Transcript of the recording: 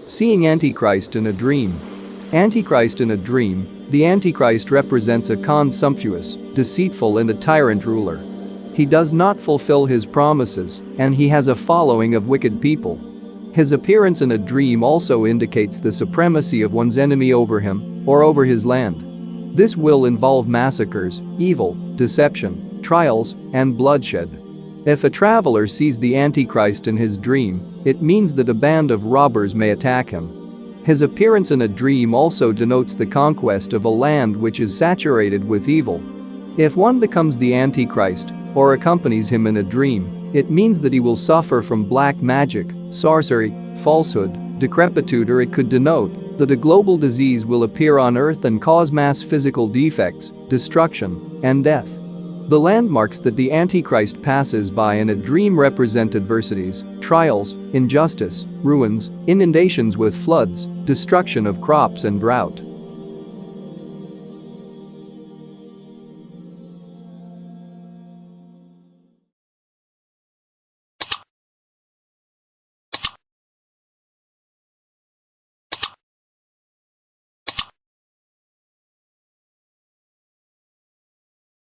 Seeing Antichrist in a dream. Antichrist in a dream. The Antichrist represents a sumptuous, deceitful and a tyrant ruler. He does not fulfill his promises, and he has a following of wicked people. His appearance in a dream also indicates the supremacy of one's enemy over him or over his land. This will involve massacres, evil, deception, trials, and bloodshed. If a traveler sees the Antichrist in his dream, it means that a band of robbers may attack him. His appearance in a dream also denotes the conquest of a land which is saturated with evil. If one becomes the Antichrist or accompanies him in a dream, it means that he will suffer from black magic, sorcery, falsehood, decrepitude, or it could denote that a global disease will appear on earth and cause mass physical defects, destruction, and death. The landmarks that the Antichrist passes by in a dream represent adversities, trials, injustice, ruins, inundations with floods, destruction of crops and drought.